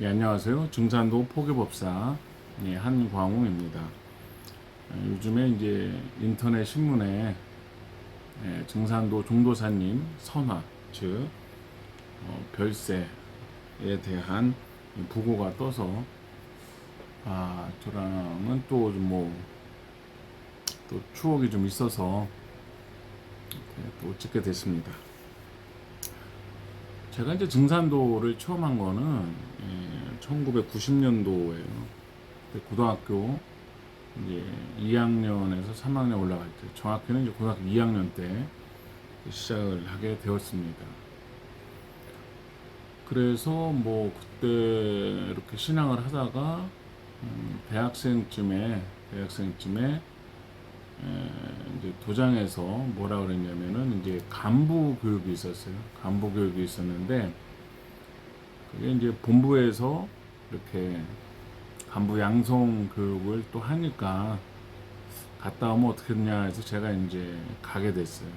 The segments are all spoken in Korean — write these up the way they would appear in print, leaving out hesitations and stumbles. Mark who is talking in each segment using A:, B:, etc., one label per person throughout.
A: 예, 안녕하세요. 증산도 포교법사 한광웅입니다. 요즘에 이제 인터넷 신문에 증산도 종도사님 선화, 즉 별세에 대한 부고가 떠서 저랑은 또 또 추억이 좀 있어서 또 찍게 됐습니다. 제가 이제 증산도를 처음 한 거는 1990년도에요. 고등학교 이제 2학년에서 3학년 올라갈 때, 정확히는 이제 고등학교 2학년 때 시작을 하게 되었습니다. 그래서 뭐 그때 이렇게 신앙을 하다가 대학생쯤에 이제 도장에서 뭐라 그랬냐면은 이제 간부 교육이 있었어요. 간부 교육이 있었는데 그게 이제 본부에서 이렇게 간부 양성 교육을 또 하니까 갔다 오면 어떻겠냐 해서 제가 이제 가게 됐어요.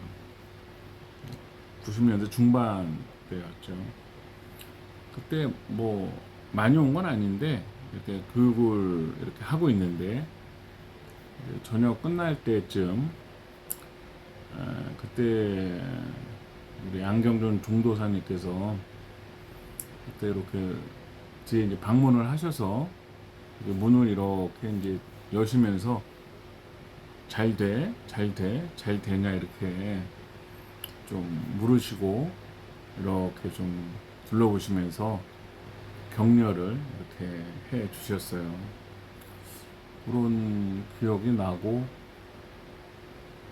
A: 90년대 중반 때였죠. 그때 뭐 많이 온 건 아닌데 이렇게 교육을 이렇게 하고 있는데 저녁 끝날 때쯤 그때 우리 양경준 중도사님께서 그때 이렇게 뒤에 이제 방문을 하셔서 문을 이렇게 이제 여시면서 잘 되냐 이렇게 좀 물으시고 이렇게 좀 둘러보시면서 격려를 이렇게 해 주셨어요. 그런 기억이 나고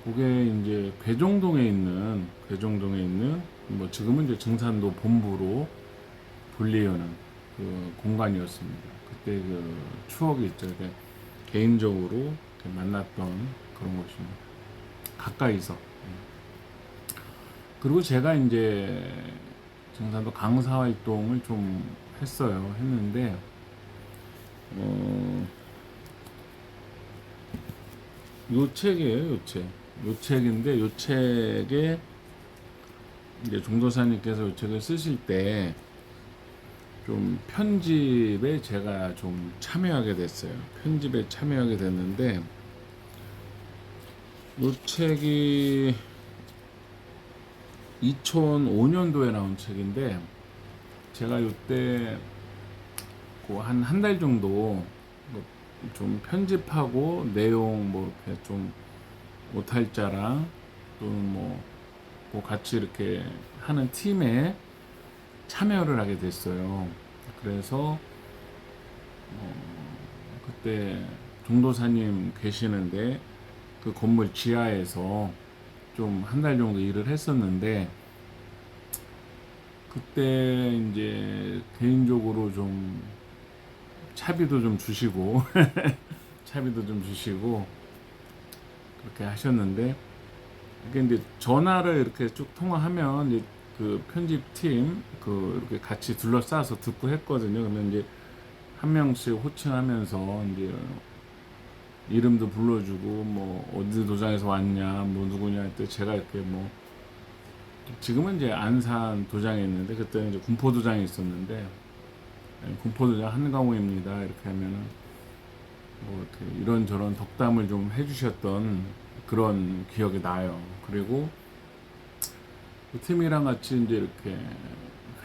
A: 그게 이제 괴정동에 있는 뭐 지금은 이제 증산도 본부로 불리우는 그 공간이었습니다. 그때 그 추억이 있죠. 개인적으로 만났던 그런 곳입니다. 가까이서. 그리고 제가 이제 증산도 강사 활동을 좀 했는데, 요 책이에요, 요 책. 요 책인데, 요 책에 이제 종도사님께서 요 책을 쓰실 때, 좀 편집에 제가 좀 참여하게 됐어요. 편집에 참여하게 됐는데, 이 책이 2005년도에 나온 책인데, 제가 이때 한 달 정도 좀 편집하고 내용 뭐 이렇게 좀 오탈자랑 또는 뭐 같이 이렇게 하는 팀에 참여를 하게 됐어요. 그래서 그때 종도사님 계시는데 그 건물 지하에서 좀 한 달 정도 일을 했었는데 그때 이제 개인적으로 좀 차비도 좀 주시고 차비도 좀 주시고 그렇게 하셨는데 이게 이제 전화를 이렇게 쭉 통화하면 이제 그 편집팀 이렇게 같이 둘러싸서 듣고 했거든요. 그러면 이제 한 명씩 호칭하면서 이제 이름도 불러주고 뭐 어디 도장에서 왔냐 뭐 누구냐 할 때 제가 이렇게 뭐 지금은 이제 안산 도장에 있는데 그때는 이제 군포 도장에 있었는데 군포 도장 한강호입니다 이렇게 하면은 뭐 이렇게 이런저런 덕담을 좀 해주셨던 그런 기억이 나요. 그리고 그 팀이랑 같이 이제 이렇게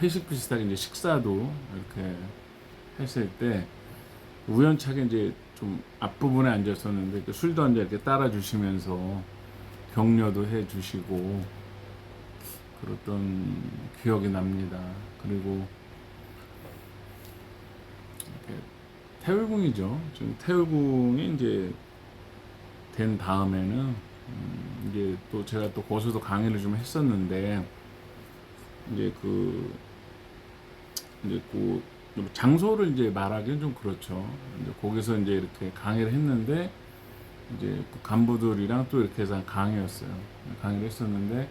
A: 회식 비슷하게 이제 식사도 이렇게 했을 때 우연찮게 이제 좀 앞부분에 앉았었는데 그 술도 한잔 이렇게 따라 주시면서 격려도 해 주시고 그랬던 기억이 납니다. 그리고 이렇게 태울궁이죠. 지금 태울궁이 이제 된 다음에는 이제 또 제가 또 거기서도 강의를 좀 했었는데 이제 이제 장소를 이제 말하기는 좀 그렇죠. 이제 거기서 이제 이렇게 강의를 했는데 이제 그 간부들이랑 또 이렇게 해서 강의였어요. 강의를 했었는데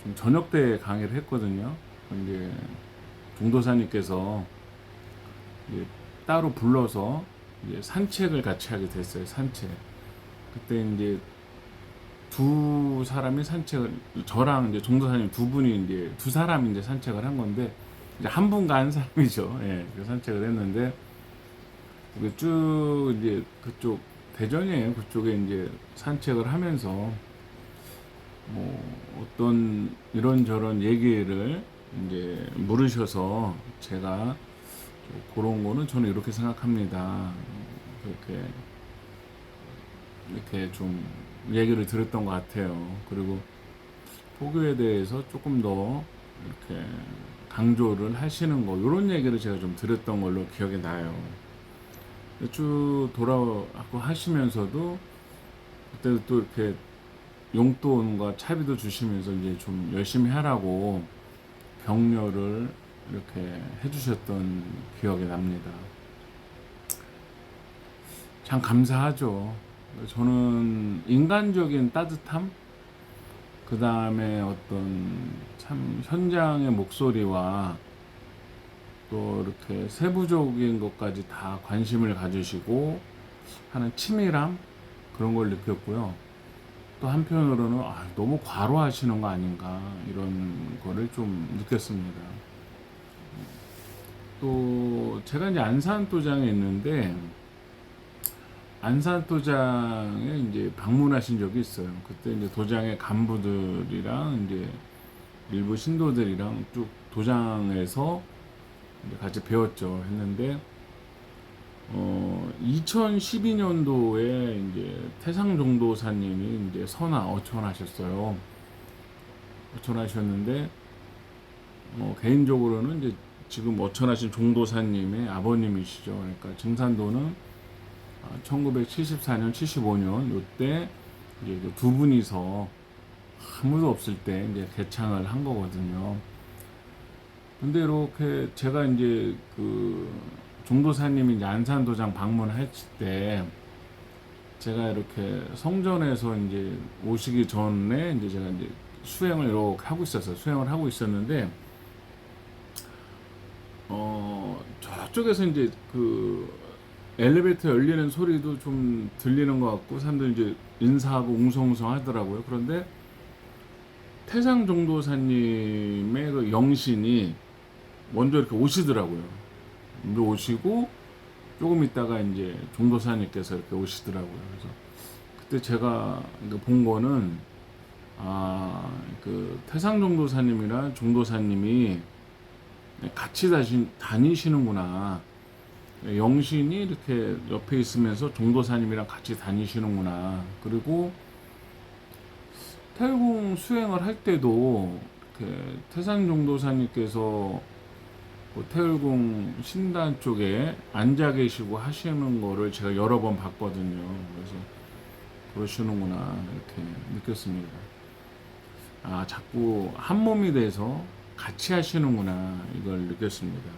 A: 좀 저녁 때 강의를 했거든요. 이제 종도사님께서 이제 따로 불러서 이제 산책을 같이 하게 됐어요. 산책. 그때 이제 두 사람이 산책을 저랑 이제 종도사님 두 분이 이제 두 사람이 이제 산책을 한 건데 이제 한 분과 한 사람이죠. 예, 그 산책을 했는데 이게 쭉 이제 그쪽 대전이에요. 그쪽에 이제 산책을 하면서 뭐 어떤 이런저런 얘기를 이제 물으셔서 제가 그런 거는 저는 이렇게 생각합니다. 그렇게 이렇게 좀 얘기를 들었던 것 같아요. 그리고 포교에 대해서 조금 더 이렇게 강조를 하시는 거, 이런 얘기를 제가 좀 들었던 걸로 기억이 나요. 쭉 돌아가고 하시면서도 그때도 또 이렇게 용돈과 차비도 주시면서 이제 좀 열심히 하라고 격려를 이렇게 해주셨던 기억이 납니다. 참 감사하죠. 저는 인간적인 따뜻함, 그 다음에 어떤 참 현장의 목소리와 또 이렇게 세부적인 것까지 다 관심을 가지시고 하는 치밀함, 그런 걸 느꼈고요. 또 한편으로는 너무 과로하시는 거 아닌가, 이런 거를 좀 느꼈습니다. 또 제가 이제 안산도장에 있는데 안산도장에 이제 방문하신 적이 있어요. 그때 이제 도장의 간부들이랑 이제 일부 신도들이랑 쭉 도장에서 이제 같이 배웠죠. 했는데 2012년도에 이제 태상종도사님이 이제 어천하셨어요. 어천하셨는데 개인적으로는 이제 지금 어천하신 종도사님의 아버님이시죠. 그러니까 증산도는 1974년, 75년 요때 이제 두 분이서 아무도 없을 때 이제 개창을 한 거거든요. 근데 이렇게 제가 이제 그 종도사님이 이제 안산도장 방문했을 때 제가 이렇게 성전에서 이제 오시기 전에 이제 제가 이제 수행을 이렇게 하고 있었어요. 수행을 하고 있었는데 저쪽에서 이제 그 엘리베이터 열리는 소리도 좀 들리는 것 같고 사람들 이제 인사하고 웅성웅성 하더라고요. 그런데 태상종도사님의 그 영신이 먼저 이렇게 오시더라고요. 먼저 오시고 조금 있다가 이제 종도사님께서 이렇게 오시더라고요. 그래서 그때 제가 본 거는 그 태상종도사님이랑 종도사님이 같이 다니시는구나. 영신이 이렇게 옆에 있으면서 종도사님이랑 같이 다니시는구나. 그리고 태일궁 수행을 할 때도 이렇게 태상종도사님께서 그 태일궁 신단 쪽에 앉아 계시고 하시는 거를 제가 여러 번 봤거든요. 그래서 그러시는구나 이렇게 느꼈습니다. 자꾸 한 몸이 돼서 같이 하시는구나 이걸 느꼈습니다.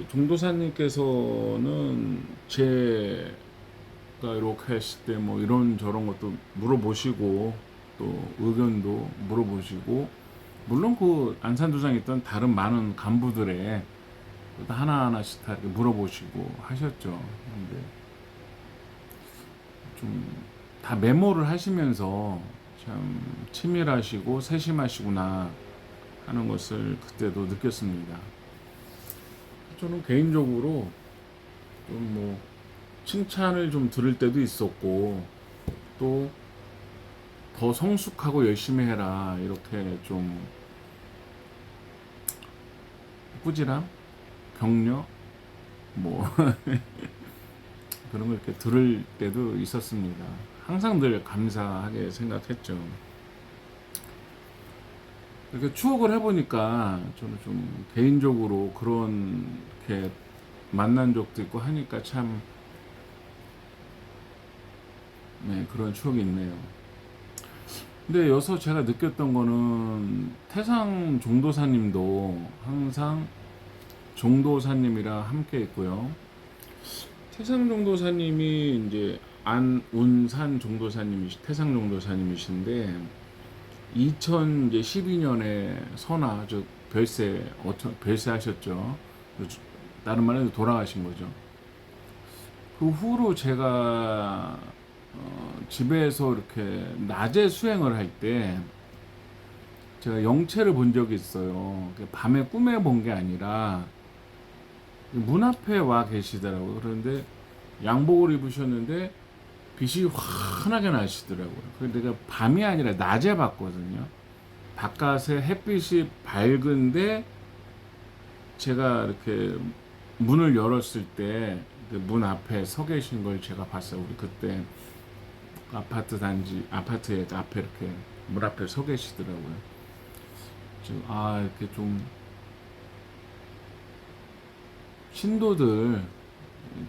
A: 종도사님께서는 제가 이렇게 했을 때 뭐 이런 저런 것도 물어보시고 또 의견도 물어보시고, 물론 그 안산도장에 있던 다른 많은 간부들의 하나하나씩 다 이렇게 물어보시고 하셨죠. 근데 좀 다 메모를 하시면서 참 치밀하시고 세심하시구나 하는 것을 그때도 느꼈습니다. 저는 개인적으로 좀 뭐 칭찬을 좀 들을 때도 있었고 또 더 성숙하고 열심히 해라 이렇게 좀 꾸지람, 격려 뭐 그런 걸 이렇게 들을 때도 있었습니다. 항상 늘 감사하게 생각했죠. 이렇게 추억을 해보니까 저는 좀 개인적으로 그런 게 만난 적도 있고 하니까 참 그런 추억이 있네요. 근데 여기서 제가 느꼈던 거는 태상 종도사님도 항상 종도사님이랑 함께 있고요. 태상 종도사님이 이제 안운산 종도사님이시 태상 종도사님이신데 2012년에 즉 별세하셨죠. 다른 말로 돌아가신 거죠. 그 후로 제가 집에서 이렇게 낮에 수행을 할 때 제가 영체를 본 적이 있어요. 밤에 꿈에 본 게 아니라 문 앞에 와 계시더라고요. 그런데 양복을 입으셨는데 빛이 환하게 나시더라고요. 그런데 내가 밤이 아니라 낮에 봤거든요. 바깥에 햇빛이 밝은데 제가 이렇게 문을 열었을 때 그 문 앞에 서 계신 걸 제가 봤어요. 우리 그때 아파트 단지 아파트에 앞에 이렇게 문 앞에 서 계시더라고요. 이렇게 좀 신도들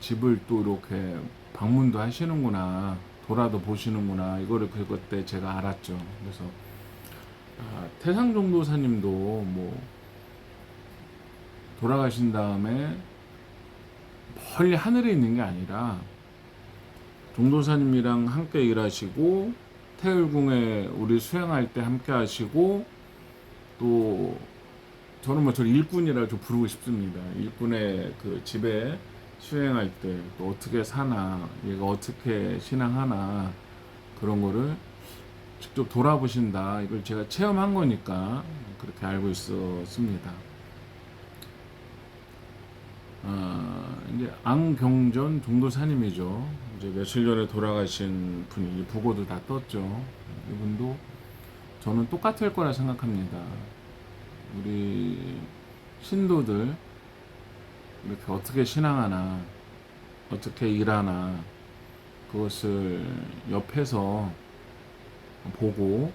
A: 집을 또 이렇게 방문도 하시는구나, 돌아도 보시는구나, 이거를 그때 제가 알았죠. 그래서 태상종도사님도 뭐 돌아가신 다음에 멀리 하늘에 있는 게 아니라 종도사님이랑 함께 일하시고 태율궁에 우리 수행할 때 함께 하시고, 또 저는 뭐 저를 일꾼이라고 좀 부르고 싶습니다. 일꾼의 그 집에 수행할 때 또 어떻게 사나, 얘가 어떻게 신앙하나, 그런 거를 직접 돌아보신다. 이걸 제가 체험한 거니까 그렇게 알고 있었습니다. 이제 앙경전 종도사님이죠. 이제 며칠 전에 돌아가신 분이 부고도 다 떴죠. 이분도 저는 똑같을 거라 생각합니다. 우리 신도들 이렇게 어떻게 신앙하나, 어떻게 일하나, 그것을 옆에서 보고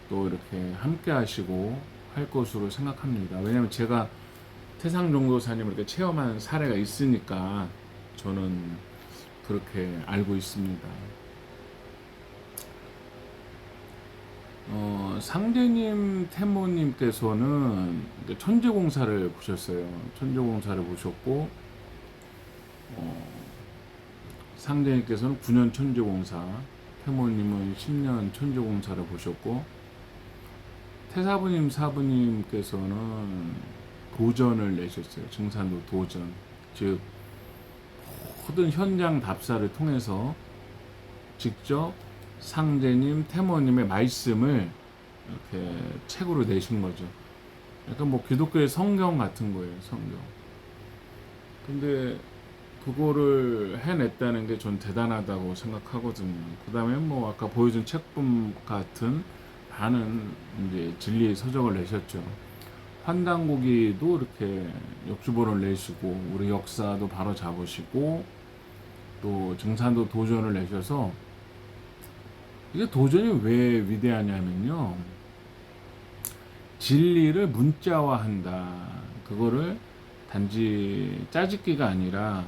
A: 또 이렇게 함께 하시고 할 것으로 생각합니다. 왜냐하면 제가 태상종도사님을 이렇게 체험한 사례가 있으니까 저는 그렇게 알고 있습니다. 상제님, 태모님께서는 천재공사를 보셨어요. 천재공사를 보셨고, 상제님께서는 9년 천재공사, 태모님은 10년 천재공사를 보셨고, 태사부님, 사부님께서는 도전을 내셨어요. 증산도 도전. 즉, 모든 현장 답사를 통해서 직접 상제님, 태모님의 말씀을 이렇게 책으로 내신 거죠. 약간 뭐 기독교의 성경 같은 거예요, 성경. 근데 그거를 해냈다는 게 전 대단하다고 생각하거든요. 그 다음에 뭐 아까 보여준 책품 같은 많은 이제 진리의 서적을 내셨죠. 환단고기도 이렇게 역주본을 내시고, 우리 역사도 바로 잡으시고, 또 증산도 도전을 내셔서, 이게 도전이 왜 위대하냐면요, 진리를 문자화한다. 그거를 단지 짜집기가 아니라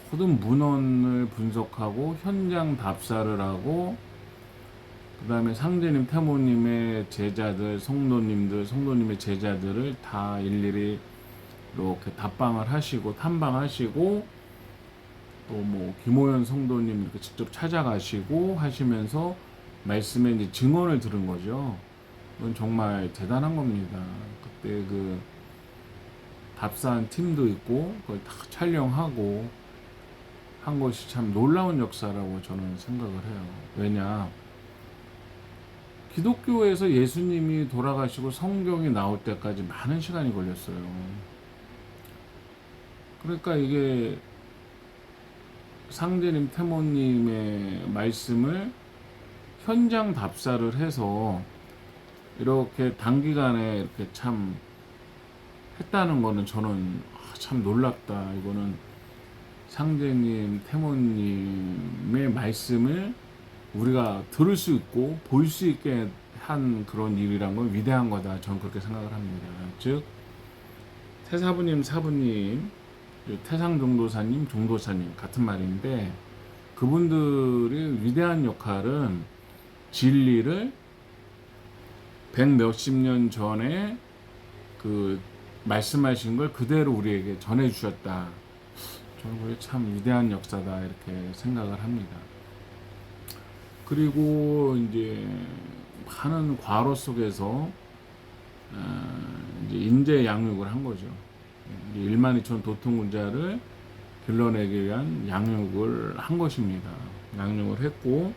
A: 모든 문헌을 분석하고 현장 답사를 하고, 그 다음에 상제님, 태모님의 제자들, 성도님들, 성도님의 제자들을 다 일일이 이렇게 답방을 하시고 탐방하시고, 또 뭐 김호연 성도님 이렇게 직접 찾아가시고 하시면서 말씀에 이제 증언을 들은 거죠. 이건 정말 대단한 겁니다. 그때 그 답사한 팀도 있고 그걸 다 촬영하고 한 것이 참 놀라운 역사라고 저는 생각을 해요. 왜냐, 기독교에서 예수님이 돌아가시고 성경이 나올 때까지 많은 시간이 걸렸어요. 그러니까 이게 상제님, 태모님의 말씀을 현장 답사를 해서 이렇게 단기간에 이렇게 참 했다는 거는 저는 참 놀랍다. 이거는 상제님, 태모님의 말씀을 우리가 들을 수 있고 볼 수 있게 한 그런 일이란 건 위대한 거다. 저는 그렇게 생각을 합니다. 즉 태사부님, 사부님, 태상종도사님, 종도사님 같은 말인데, 그분들의 위대한 역할은 진리를 백 몇십 년 전에 그 말씀하신 걸 그대로 우리에게 전해주셨다. 저는 그게 참 위대한 역사다 이렇게 생각을 합니다. 그리고 이제 많은 과로 속에서 이제 인재 양육을 한 거죠. 1만 2천 도통군자를 길러내기 위한 양육을 한 것입니다. 양육을 했고,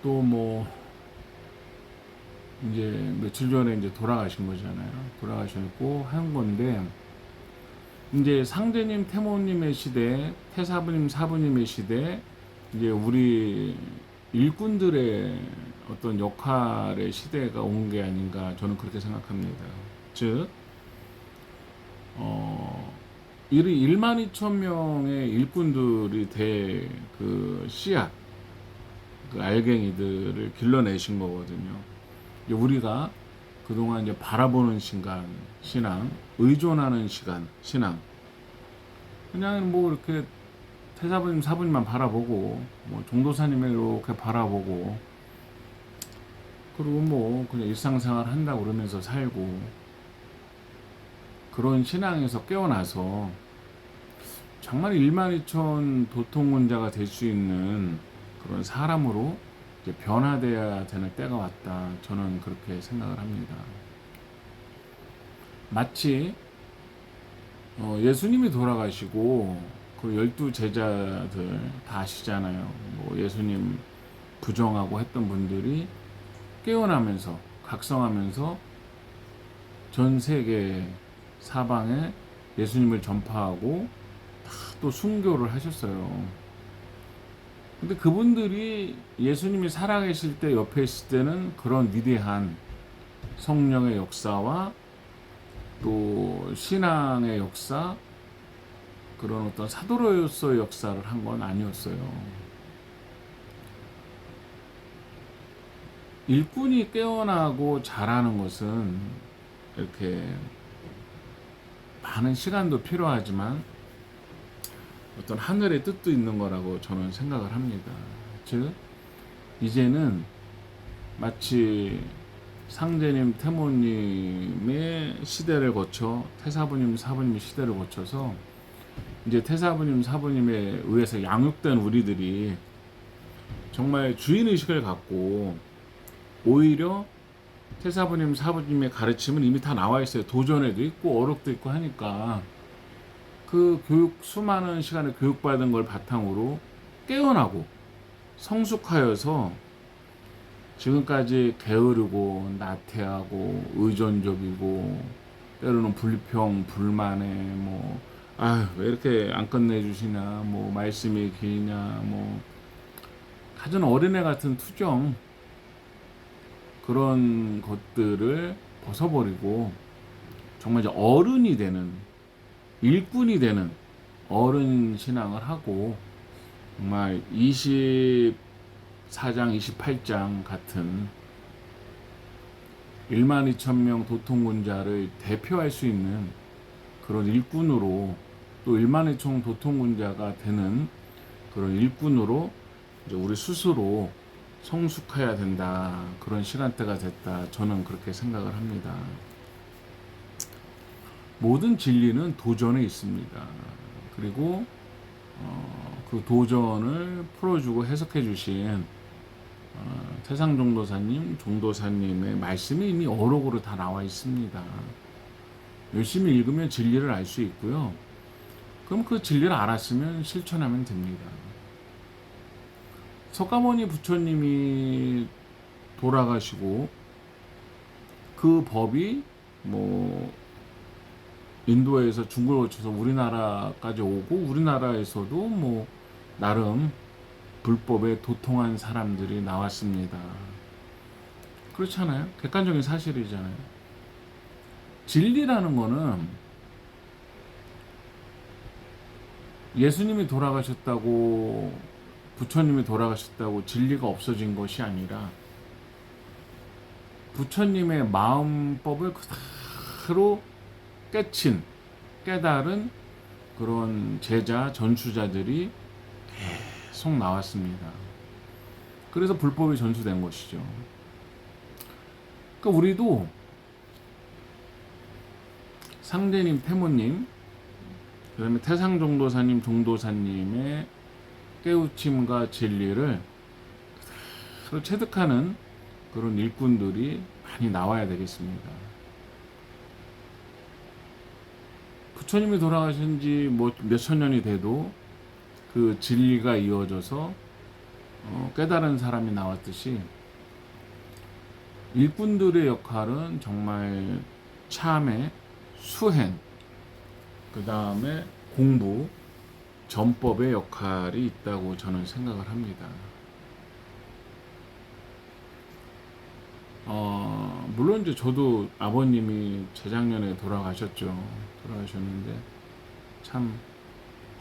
A: 또 뭐 이제 며칠 전에 이제 돌아가신 거잖아요. 돌아가셨고 한 건데 이제 상제님, 태모님의 시대, 태사부님, 사부님의 시대, 이제 우리 일꾼들의 어떤 역할의 시대가 온 게 아닌가 저는 그렇게 생각합니다. 즉, 이 1만 2천 명의 일꾼들이 그 씨앗, 그 알갱이들을 길러내신 거거든요. 우리가 그동안 이제 바라보는 시간, 신앙, 의존하는 시간, 신앙. 그냥 뭐 이렇게 태사부님, 사부님만 바라보고, 뭐 종도사님을 이렇게 바라보고, 그리고 뭐 그냥 일상생활 한다고 그러면서 살고, 그런 신앙에서 깨어나서 정말 1만 2천 도통문자가 될 수 있는 그런 사람으로 이제 변화돼야 되는 때가 왔다. 저는 그렇게 생각을 합니다. 마치 예수님이 돌아가시고 그 12제자들 다 아시잖아요. 뭐 예수님 부정하고 했던 분들이 깨어나면서 각성하면서 전 세계 사방에 예수님을 전파하고 다 또 순교를 하셨어요. 근데 그분들이 예수님이 살아계실 때 옆에 있을 때는 그런 위대한 성령의 역사와 또 신앙의 역사, 그런 어떤 사도로서의 역사를 한 건 아니었어요. 일꾼이 깨어나고 자라는 것은 이렇게 많은 시간도 필요하지만 어떤 하늘의 뜻도 있는 거라고 저는 생각을 합니다. 즉, 이제는 마치 상제님, 태모님의 시대를 거쳐 태사부님, 사부님의 시대를 거쳐서 이제 태사부님, 사부님에 의해서 양육된 우리들이 정말 주인의식을 갖고 오히려 태사부님, 사부님의 가르침은 이미 다 나와 있어요. 도전에도 있고 어록도 있고 하니까 그 수많은 시간을 교육받은 걸 바탕으로 깨어나고 성숙하여서 지금까지 게으르고 나태하고 의존적이고 때로는 불평, 불만에 뭐 왜 이렇게 안 끝내주시냐, 뭐 말씀이 기냐, 뭐 가진 어린애 같은 투정, 그런 것들을 벗어버리고 정말 이제 어른이 되는, 일꾼이 되는 어른 신앙을 하고 정말 24장, 28장 같은 1만 2천 명 도통군자를 대표할 수 있는 그런 일꾼으로, 또 1만 2천 도통군자가 되는 그런 일꾼으로 이제 우리 스스로 성숙해야 된다. 그런 시간대가 됐다. 저는 그렇게 생각을 합니다. 모든 진리는 도전에 있습니다. 그리고 그 도전을 풀어주고 해석해 주신 태상종도사님, 종도사님의 말씀이 이미 어록으로 다 나와 있습니다. 열심히 읽으면 진리를 알 수 있고요. 그럼 그 진리를 알았으면 실천하면 됩니다. 석가모니 부처님이 돌아가시고 그 법이 뭐 인도에서 중국을 거쳐서 우리나라까지 오고 우리나라에서도 뭐 나름 불법에 도통한 사람들이 나왔습니다. 그렇잖아요. 객관적인 사실이잖아요. 진리라는 거는 예수님이 돌아가셨다고, 부처님이 돌아가셨다고 진리가 없어진 것이 아니라 부처님의 마음법을 그대로 깨달은 그런 제자, 전수자들이 계속 나왔습니다. 그래서 불법이 전수된 것이죠. 그러니까 우리도 상제님, 태모님, 그 다음에 태상종도사님, 종도사님의 깨우침과 진리를 그대로 체득하는 그런 일꾼들이 많이 나와야 되겠습니다. 부처님이 돌아가신 지 뭐 몇천 년이 돼도 그 진리가 이어져서 깨달은 사람이 나왔듯이 일꾼들의 역할은 정말 참회, 수행, 그 다음에 공부, 전법의 역할이 있다고 저는 생각을 합니다. 물론 이제 저도 아버님이 재작년에 돌아가셨죠. 돌아가셨는데 참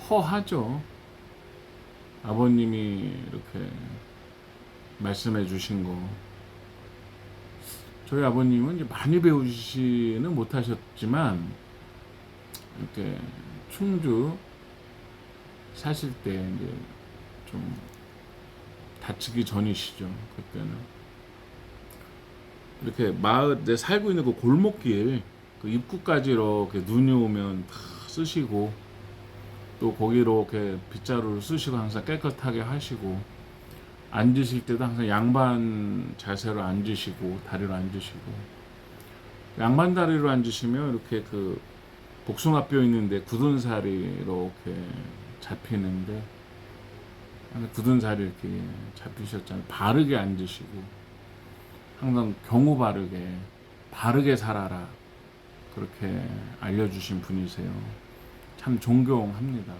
A: 허하죠. 아버님이 이렇게 말씀해 주신 거. 저희 아버님은 이제 많이 배우지는 못하셨지만 이렇게 충주 사실 때 이제 좀 다치기 전이시죠. 그때는 이렇게 마을 내 살고 있는 그 골목길 그 입구까지 이렇게 눈이 오면 다 쓰시고 또 거기로 이렇게 빗자루를 쓰시고 항상 깨끗하게 하시고 앉으실 때도 항상 양반 자세로 앉으시고 다리로 앉으시고 양반 다리로 앉으시면 이렇게 그 복숭아뼈 있는데 굳은 살이 이렇게 잡히는데 굳은 살이 이렇게 잡히셨잖아요. 바르게 앉으시고 항상 경우 바르게 살아라 그렇게 알려주신 분이세요. 참 존경합니다.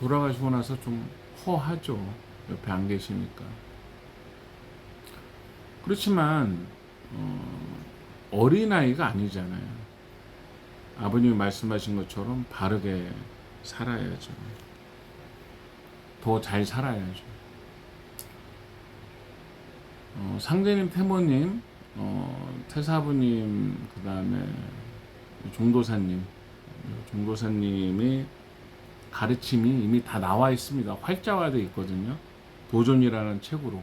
A: 돌아가시고 나서 좀 허하죠. 옆에 안 계시니까. 그렇지만 어린아이가 아니잖아요. 아버님이 말씀하신 것처럼 바르게 살아야죠. 더 잘 살아야죠. 상제님, 태모님, 태사부님, 그 다음에 종도사님의 가르침이 이미 다 나와 있습니다. 활자화되어 있거든요. 도전이라는 책으로,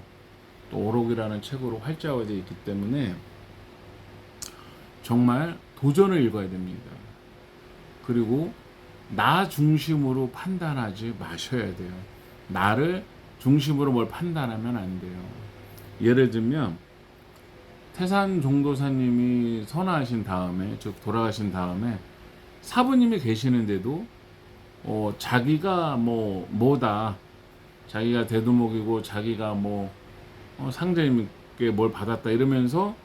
A: 또 오록이라는 책으로 활자화되어 있기 때문에 정말 도전을 읽어야 됩니다. 그리고 나 중심으로 판단하지 마셔야 돼요. 나를 중심으로 뭘 판단하면 안 돼요. 예를 들면 태산 종도사님이 선화하신 다음에, 즉 돌아가신 다음에 사부님이 계시는데도 자기가 뭐다, 자기가 대두목이고 자기가 상제님께 뭘 받았다 이러면서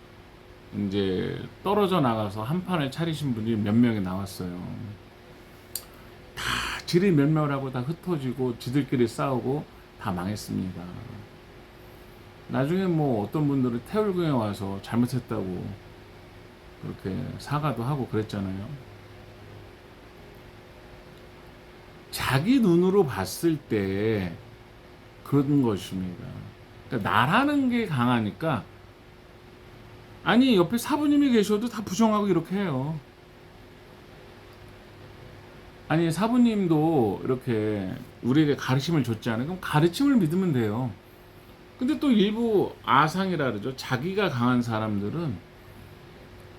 A: 이제 떨어져 나가서 한판을 차리신 분이 몇 명이 나왔어요. 다 지리 멸멸하고 다 흩어지고 지들끼리 싸우고 다 망했습니다. 나중에 어떤 분들은 태울궁에 와서 잘못했다고 그렇게 사과도 하고 그랬잖아요. 자기 눈으로 봤을 때 그런 것입니다. 그러니까 나라는 게 강하니까, 아니 옆에 사부님이 계셔도 다 부정하고 이렇게 해요. 아니 사부님도 이렇게 우리에게 가르침을 줬잖아요. 그럼 가르침을 믿으면 돼요. 근데 또 일부 아상이라 그러죠. 자기가 강한 사람들은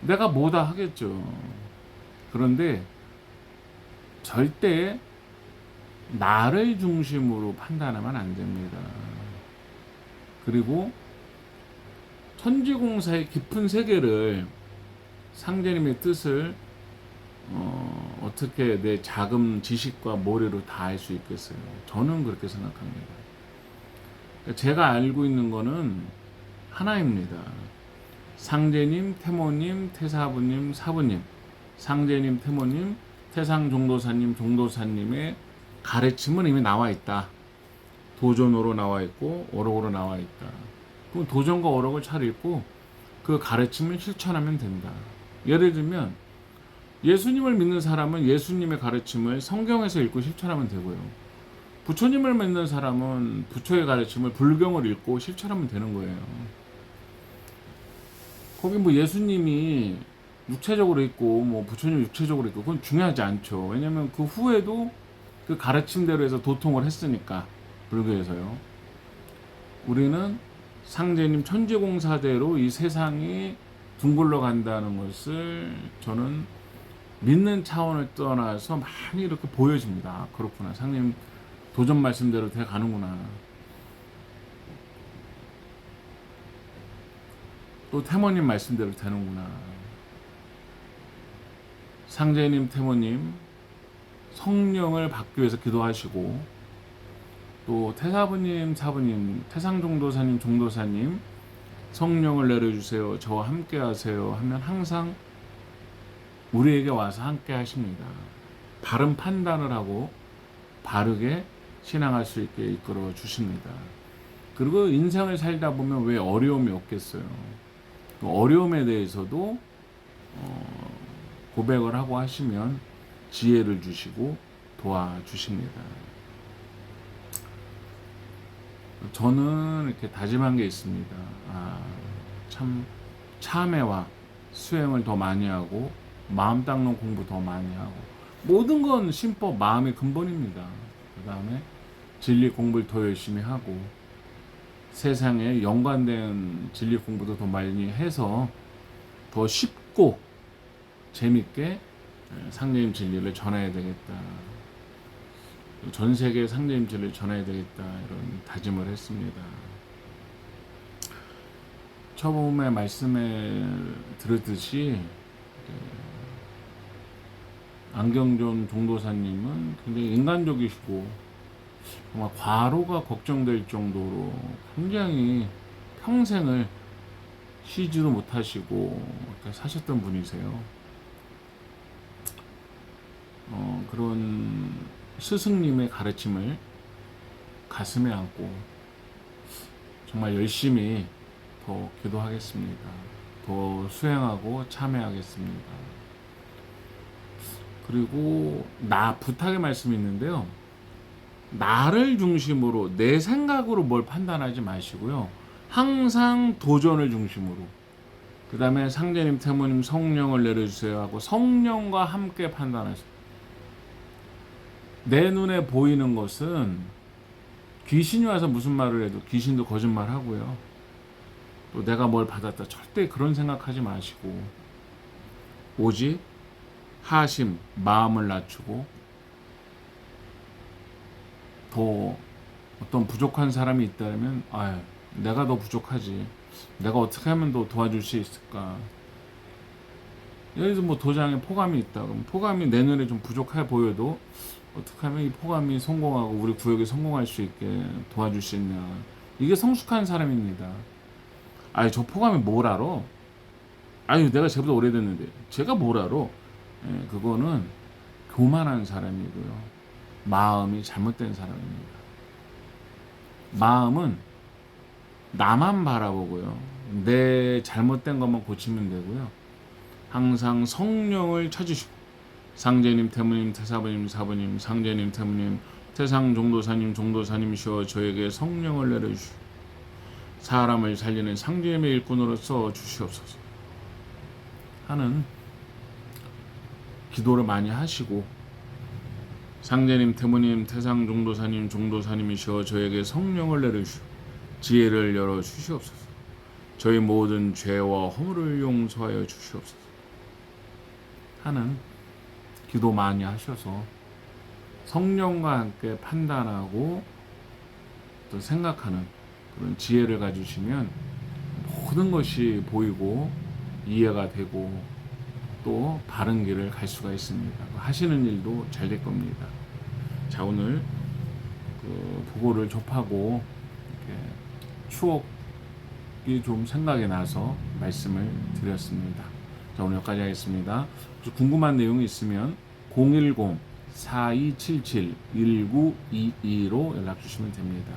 A: 내가 뭐다 하겠죠. 그런데 절대 나를 중심으로 판단하면 안 됩니다. 그리고 천지공사의 깊은 세계를, 상제님의 뜻을 어떻게 내 작은 지식과 모래로 다 알 수 있겠어요. 저는 그렇게 생각합니다. 제가 알고 있는 거는 하나입니다. 상제님, 태모님, 태사부님, 사부님, 상제님, 태모님, 태상종도사님, 종도사님의 가르침은 이미 나와 있다. 도전으로 나와 있고 오록으로 나와 있다. 그럼 도전과 오록을 잘 읽고 그 가르침을 실천하면 된다. 예를 들면 예수님을 믿는 사람은 예수님의 가르침을 성경에서 읽고 실천하면 되고요. 부처님을 믿는 사람은 부처의 가르침을 불경을 읽고 실천하면 되는 거예요. 거기 예수님이 육체적으로 있고 부처님 육체적으로 있고 그건 중요하지 않죠. 왜냐하면 그 후에도 그 가르침대로 해서 도통을 했으니까, 불교에서요. 우리는 상제님 천지공사대로 이 세상이 둥글러 간다는 것을 저는 믿는 차원을 떠나서 많이 이렇게 보여집니다. 그렇구나. 상제님 도전 말씀대로 돼 가는구나. 또 태모님 말씀대로 되는구나. 상제님, 태모님 성령을 받기 위해서 기도하시고, 또 태사부님, 사부님, 태상종도사님, 종도사님 성령을 내려주세요. 저와 함께 하세요. 하면 항상 우리에게 와서 함께 하십니다. 바른 판단을 하고 바르게 신앙할 수 있게 이끌어 주십니다. 그리고 인생을 살다 보면 왜 어려움이 없겠어요. 그 어려움에 대해서도 고백을 하고 하시면 지혜를 주시고 도와주십니다. 저는 이렇게 다짐한 게 있습니다. 참 참회와 수행을 더 많이 하고 마음 닦는 공부 더 많이 하고 모든 건 신법 마음의 근본입니다. 그 다음에 진리 공부를 더 열심히 하고 세상에 연관된 진리 공부도 더 많이 해서 더 쉽고 재밌게 상제님 진리를 전해야 되겠다. 전 세계 상제님 진리를 전해야 되겠다. 이런 다짐을 했습니다. 처음에 말씀에 들었듯이 안경존 종도사님은 굉장히 인간적이시고 정말 과로가 걱정될 정도로 굉장히 평생을 쉬지도 못하시고 이렇게 사셨던 분이세요. 그런 스승님의 가르침을 가슴에 안고 정말 열심히 더 기도하겠습니다. 더 수행하고 참회하겠습니다. 그리고 부탁의 말씀이 있는데요. 나를 중심으로 내 생각으로 뭘 판단하지 마시고요. 항상 도전을 중심으로 그 다음에 상제님, 태모님 성령을 내려주세요 하고 성령과 함께 판단하세요. 내 눈에 보이는 것은 귀신이 와서 무슨 말을 해도 귀신도 거짓말 하고요. 또 내가 뭘 받았다 절대 그런 생각하지 마시고 오직 하심, 마음을 낮추고 더 어떤 부족한 사람이 있다면 내가 더 부족하지. 내가 어떻게 하면 더 도와줄 수 있을까? 예를 들어 뭐 도장에 포감이 있다. 그럼 포감이 내 눈에 좀 부족해 보여도 어떻게 하면 이 포감이 성공하고 우리 구역이 성공할 수 있게 도와줄 수 있냐. 이게 성숙한 사람입니다. 저 포감이 뭘 알아? 내가 쟤보다 오래됐는데 제가 뭘 알아? 그거는 교만한 사람이고요. 마음이 잘못된 사람입니다. 마음은 나만 바라보고요. 내 잘못된 것만 고치면 되고요. 항상 성령을 찾으시고 상제님, 태무님, 태사부님, 사부님, 상제님, 태무님, 태상종도사님, 종도사님이시여 저에게 성령을 내려주시오. 사람을 살리는 상제님의 일꾼으로서 주시옵소서 하는 기도를 많이 하시고 상제님, 태무님, 태상종도사님, 종도사님이시여 저에게 성령을 내려주시오. 지혜를 열어 주시옵소서. 저희 모든 죄와 허물을 용서하여 주시옵소서 하는 기도 많이 하셔서 성령과 함께 판단하고 또 생각하는 그런 지혜를 가지시면 모든 것이 보이고 이해가 되고 또 바른 길을 갈 수가 있습니다. 하시는 일도 잘 될 겁니다. 자, 오늘 그 부고를 접하고 이렇게 추억이 좀 생각이 나서 말씀을 드렸습니다. 자, 오늘 여기까지 하겠습니다. 궁금한 내용이 있으면 010-4277-1922로 연락 주시면 됩니다.